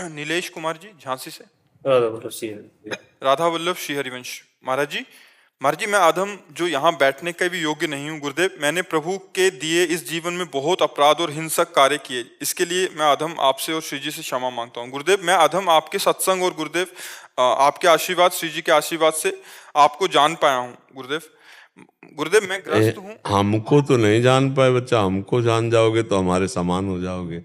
नीलेश कुमार जी, झांसी से। मतलब सी राधा वल्लभ श्री हरिवंश। महाराज जी मैं अधम जो यहाँ बैठने का भी योग्य नहीं हूँ गुरुदेव। मैंने प्रभु के दिए इस जीवन में बहुत अपराध और हिंसक कार्य किए। इसके लिए मैं अधम आपसे और श्री जी से क्षमा मांगता हूँ गुरुदेव। मैं अधम आपके सत्संग और गुरुदेव आपके आशीर्वाद, श्री जी के आशीर्वाद से आपको जान पाया हूँ गुरुदेव। गुरुदेव मैं ग्रस्त हूँ। हमको तो नहीं जान पाए बच्चा, हमको जान जाओगे तो हमारे समान हो जाओगे।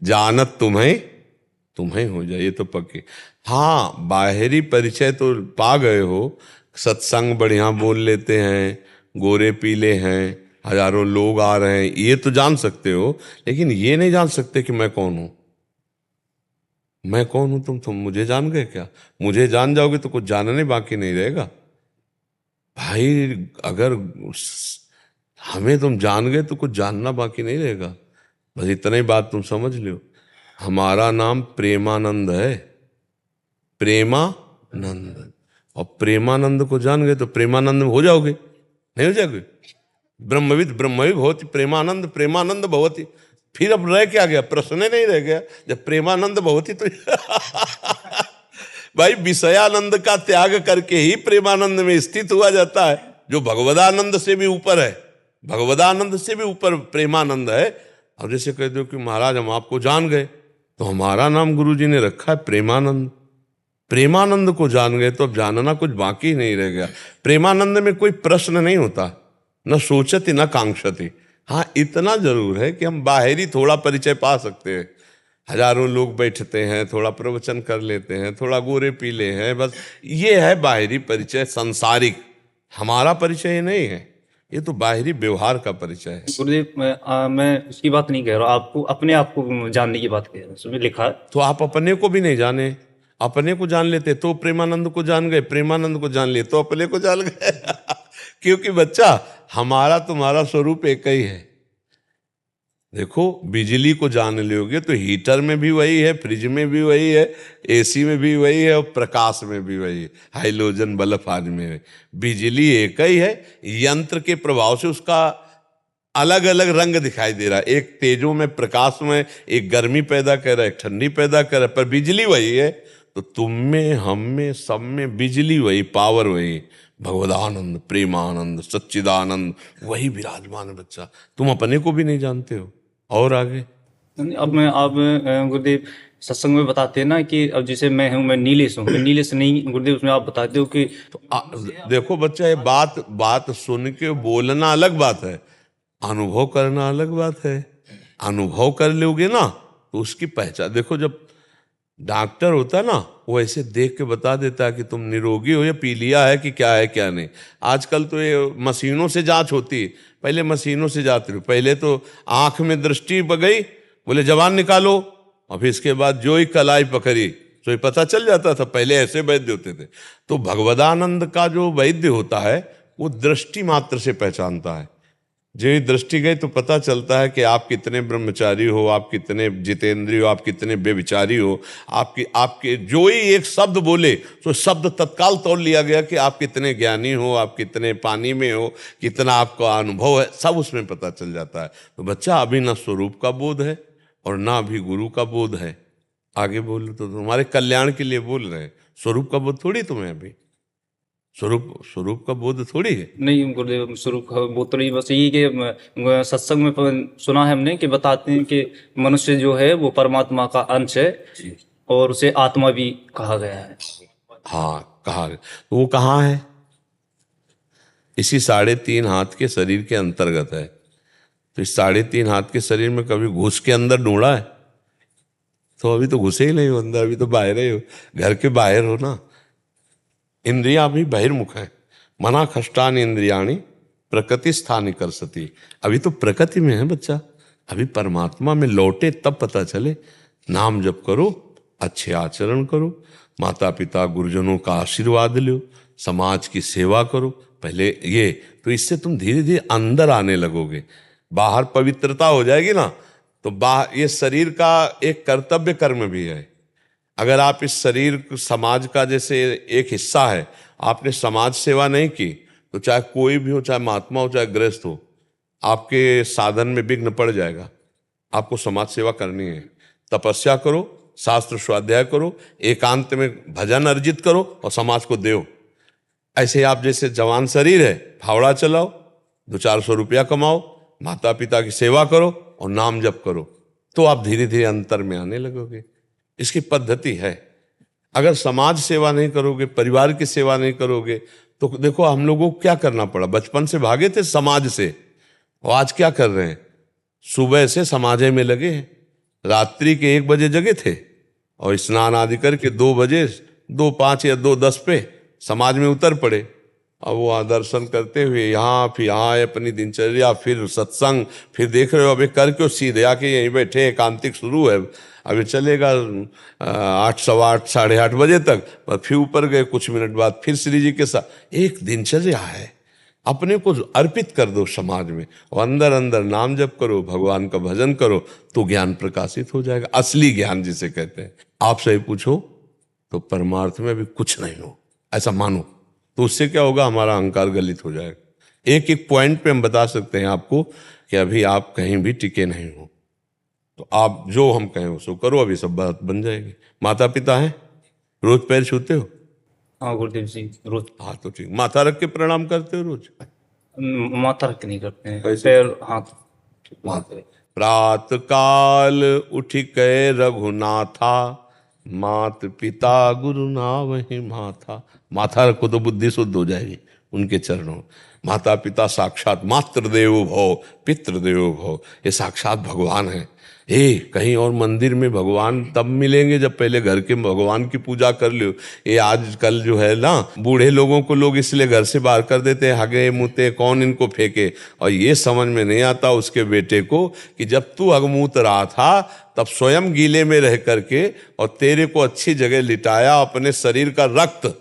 जानत तुम्हें हो जाए, ये तो पक्की। हाँ, बाहरी परिचय तो पा गए हो, सत्संग बढ़िया बोल लेते हैं, गोरे पीले हैं, हजारों लोग आ रहे हैं, ये तो जान सकते हो। लेकिन ये नहीं जान सकते कि मैं कौन हूं। मैं कौन हूं, तुम मुझे जान गए क्या? मुझे जान जाओगे तो कुछ जानने बाकी नहीं रहेगा भाई। अगर हमें तुम जान गए तो कुछ जानना बाकी नहीं रहेगा। बस इतना ही बात तुम समझ लो। हमारा नाम प्रेमानंद है, प्रेमानंद। और प्रेमानंद को जान गए तो प्रेमानंद में हो जाओगे, नहीं हो जाओगे? ब्रह्मविद ब्रह्मविद भवति, प्रेमानंद प्रेमानंद भवति। फिर अब रह क्या गया? प्रश्न नहीं रह गया। जब प्रेमानंद भवति तो भाई विषयानंद का त्याग करके ही प्रेमानंद में स्थित हुआ जाता है, जो भगवदानंद से भी ऊपर है। भगवदानंद से भी ऊपर प्रेमानंद है। अब जैसे कह दो कि महाराज हम आपको जान गए, तो हमारा नाम गुरु जी ने रखा है प्रेमानंद। प्रेमानंद को जान गए तो अब जानना कुछ बाकी नहीं रह गया। प्रेमानंद में कोई प्रश्न नहीं होता, न सोचती न कांक्षती। हाँ, इतना जरूर है कि हम बाहरी थोड़ा परिचय पा सकते हैं। हजारों लोग बैठते हैं, थोड़ा प्रवचन कर लेते हैं, थोड़ा गोरे पीले हैं, बस ये है बाहरी परिचय, सांसारिक। हमारा परिचय नहीं है, ये तो बाहरी व्यवहार का परिचय है। गुरुदेव मैं उसकी बात नहीं कह रहा हूँ, आपको अपने आप को जानने की बात कह रहा हूँ। उसमें लिखा है तो आप अपने को भी नहीं जाने। अपने को जान लेते तो प्रेमानंद को जान गए, प्रेमानंद को जान लिए तो अपने को जान गए। क्योंकि बच्चा हमारा तुम्हारा स्वरूप एक ही है। देखो, बिजली को जान लोगे तो हीटर में भी वही है, फ्रिज में भी वही है, एसी में भी वही है, और प्रकाश में भी वही है, हाइलोजन बल्ब आज में है। बिजली एक ही है, यंत्र के प्रभाव से उसका अलग अलग रंग दिखाई दे रहा है। एक तेजों में, प्रकाश में, एक गर्मी पैदा कर रहा है, एक ठंडी पैदा कर रहा है, पर बिजली वही है। तो तुम में, हम में, सब में बिजली वही, पावर वही, भगवदानंद प्रेमानंद सच्चिदानंद वही विराजमान है। बच्चा तुम अपने को भी नहीं जानते हो, और आगे। अब आप गुरुदेव सत्संग में बताते हैं ना कि अब जैसे मैं हूँ, मैं नीलेश हूँ, मैं नीलेश नहीं गुरुदेव, उसमें आप बताते हो कि देखो बच्चा, ये बात सुन के बोलना अलग बात है, अनुभव करना अलग बात है। अनुभव कर लोगे ना तो उसकी पहचान। देखो, जब डॉक्टर होता है ना, वो ऐसे देख के बता देता है कि तुम निरोगी हो या पीलिया है कि क्या है क्या नहीं। आजकल तो ये मशीनों से जांच होती है, पहले मशीनों से जाते थे। पहले तो आंख में दृष्टि गई, बोले जवान निकालो, और फिर इसके बाद जो ही कलाई पकड़ी तो ये पता चल जाता था। पहले ऐसे वैद्य होते थे। तो भगवदानंद का जो वैद्य होता है वो दृष्टि मात्र से पहचानता है। जो ही दृष्टि गई तो पता चलता है कि आप कितने ब्रह्मचारी हो, आप कितने जितेंद्रिय हो, आप कितने व्यभिचारी हो। आपके जो ही एक शब्द बोले तो शब्द तत्काल तोड़ लिया गया कि आप कितने ज्ञानी हो, आप कितने पानी में हो, कितना आपका अनुभव है, सब उसमें पता चल जाता है। तो बच्चा, अभी ना स्वरूप का बोध है और ना अभी गुरु का बोध है। आगे बोलो तो तुम्हारे कल्याण के लिए बोल रहे हैं। स्वरूप का बोध थोड़ी तुम्हें अभी, स्वरूप का बोध थोड़ी है। नहीं गुरुदेव, स्वरूप का वो तो नहीं, बस यही कि सत्संग में सुना है हमने कि बताते हैं कि मनुष्य जो है वो परमात्मा का अंश है और उसे आत्मा भी कहा गया है। हाँ, कहा। तो वो कहाँ है? इसी 3.5 हाथ के शरीर के अंतर्गत है। तो इस 3.5 हाथ के शरीर में कभी घुस के अंदर ढूंढा है? तो अभी तो घुसे ही नहीं हो अंदर, अभी तो बाहर ही हो, घर के बाहर हो ना। इंद्रिया भी बहिर्मुख है। मना खष्टान इंद्रियाणी प्रकृति स्थान कर सती। अभी तो प्रकृति में है बच्चा, अभी परमात्मा में लौटे तब पता चले। नाम जप करो, अच्छे आचरण करो, माता पिता गुरुजनों का आशीर्वाद लो, समाज की सेवा करो पहले ये, तो इससे तुम धीरे धीरे अंदर आने लगोगे। बाहर पवित्रता हो जाएगी ना, तो बाहर ये शरीर का एक कर्तव्य कर्म भी है। अगर आप इस शरीर समाज का जैसे एक हिस्सा है, आपने समाज सेवा नहीं की तो चाहे कोई भी हो, चाहे महात्मा हो, चाहे गृहस्थ हो, आपके साधन में विघ्न पड़ जाएगा। आपको समाज सेवा करनी है, तपस्या करो, शास्त्र स्वाध्याय करो, एकांत में भजन अर्जित करो और समाज को दो। ऐसे आप जैसे जवान शरीर है, फावड़ा चलाओ, 200-400 रुपया कमाओ, माता पिता की सेवा करो और नाम जप करो, तो आप धीरे धीरे अंतर में आने लगोगे। इसकी पद्धति है। अगर समाज सेवा नहीं करोगे, परिवार की सेवा नहीं करोगे, तो देखो हम लोगों को क्या करना पड़ा। बचपन से भागे थे समाज से, और आज क्या कर रहे हैं, सुबह से समाजे में लगे हैं, रात्रि के 1 बजे जगे थे और स्नान आदि करके 2 बजे 2:05 या 2:10 पे समाज में उतर पड़े। अब वहाँ दर्शन करते हुए यहाँ फिर यहाँ अपनी दिनचर्या, फिर सत्संग, फिर देख रहे हो अभी करके सीधे आके यहीं बैठे, एकांतिक शुरू है, अभी चलेगा 8, 8:15, 8:30 बजे तक, पर फिर ऊपर गए, कुछ मिनट बाद फिर श्री जी के साथ। एक दिनचर्या है, अपने को अर्पित कर दो समाज में और अंदर अंदर नाम जप करो, भगवान का भजन करो, तो ज्ञान प्रकाशित हो जाएगा। असली ज्ञान जिसे कहते हैं। आपसे ही पूछो तो परमार्थ में अभी कुछ नहीं हो, ऐसा मानो, तो उससे क्या होगा, हमारा अहंकार गलित हो जाएगा। एक एक पॉइंट पे हम बता सकते हैं आपको कि अभी आप कहीं भी टिके नहीं हो, तो आप जो हम कहें उसको करो, अभी सब बात बन जाएगी। माता पिता हैं, रोज पैर छूते हो? हाँ गुरुदेव जी, रोज। हाँ तो ठीक, माथा रख के प्रणाम करते हो रोज? माथा रख के नहीं करते हैं, कैसे? पैर हाथ। प्रात काल उठ के रघुनाथा, मात पिता गुरु नावहि माथा। माथा रखो तो बुद्धि शुद्ध हो जाएगी उनके चरणों। माता पिता साक्षात मातृदेवो भव पितृदेवो भव, ये साक्षात भगवान है। कहीं और मंदिर में भगवान तब मिलेंगे जब पहले घर के भगवान की पूजा कर लो। ये आजकल जो है ना, बूढ़े लोगों को लोग इसलिए घर से बाहर कर देते हैं, हगे मुते कौन इनको फेंके, और ये समझ में नहीं आता उसके बेटे को कि जब तू अगमूत रहा था तब स्वयं गीले में रह करके और तेरे को अच्छी जगह लिटाया, अपने शरीर का रक्त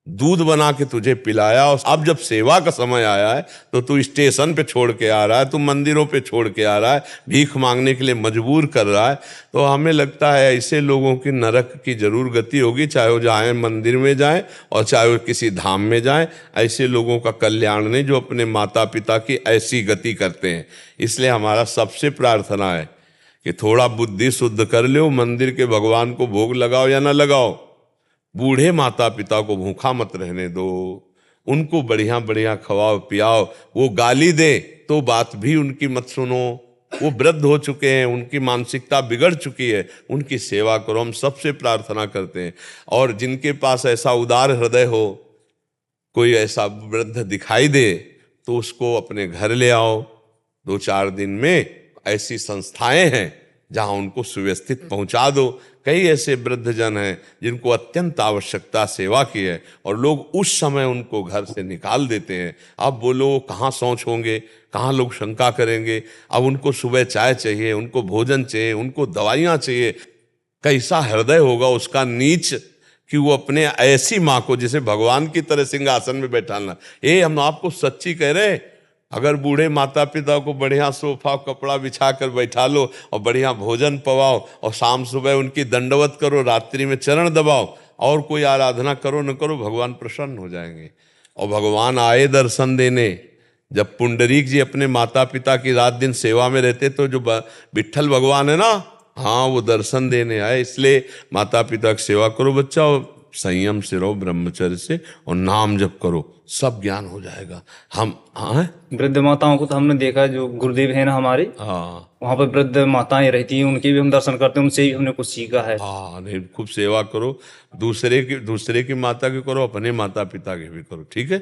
दूध बना के तुझे पिलाया, और अब जब सेवा का समय आया है तो तू स्टेशन पे छोड़ के आ रहा है, तू मंदिरों पे छोड़ के आ रहा है, भीख मांगने के लिए मजबूर कर रहा है। तो हमें लगता है ऐसे लोगों की नरक की जरूर गति होगी, चाहे वो जाए मंदिर में जाए और चाहे वो किसी धाम में जाए। ऐसे लोगों का कल्याण नहीं जो अपने माता पिता की ऐसी गति करते हैं। इसलिए हमारा सबसे प्रार्थना है कि थोड़ा बुद्धि शुद्ध कर लो, मंदिर के भगवान को भोग लगाओ या ना लगाओ, बूढ़े माता पिता को भूखा मत रहने दो, उनको बढ़िया बढ़िया खवाओ पियाओ। वो गाली दे तो बात भी उनकी मत सुनो, वो वृद्ध हो चुके हैं, उनकी मानसिकता बिगड़ चुकी है, उनकी सेवा करो। हम सबसे प्रार्थना करते हैं। और जिनके पास ऐसा उदार हृदय हो, कोई ऐसा वृद्ध दिखाई दे तो उसको अपने घर ले आओ। 2-4 दिन में ऐसी संस्थाएं हैं जहां उनको सुव्यवस्थित पहुंचा दो। कई ऐसे वृद्धजन हैं जिनको अत्यंत आवश्यकता सेवा की है और लोग उस समय उनको घर से निकाल देते हैं। अब बोलो कहाँ शौच होंगे, कहाँ लोग शंका करेंगे। अब उनको सुबह चाय चाहिए, उनको भोजन चाहिए, उनको दवाइयाँ चाहिए। कैसा हृदय होगा उसका नीच कि वो अपने ऐसी माँ को जिसे भगवान की तरह सिंहासन में बैठाना। हम आपको सच्ची कह रहे हैं, अगर बूढ़े माता पिता को बढ़िया सोफा कपड़ा बिछा कर बैठा लो और बढ़िया भोजन पवाओ और शाम सुबह उनकी दंडवत करो, रात्रि में चरण दबाओ और कोई आराधना करो न करो, भगवान प्रसन्न हो जाएंगे। और भगवान आए दर्शन देने। जब पुंडरीक जी अपने माता पिता की रात दिन सेवा में रहते तो जो विट्ठल भगवान है ना, हाँ वो दर्शन देने आए। इसलिए माता पिता की सेवा करो बच्चा, और संयम से रहो, ब्रह्मचर्य से, और नाम जप करो, सब ज्ञान हो जाएगा। हम वृद्ध माताओं को तो हमने देखा, जो गुरुदेव है ना हमारे, वहाँ पर वृद्ध माताएं रहती हैं, उनके भी हम दर्शन करते हैं, उनसे भी हमने कुछ सीखा है। नहीं, खूब सेवा करो, दूसरे की माता की करो, अपने माता पिता की भी करो, ठीक है।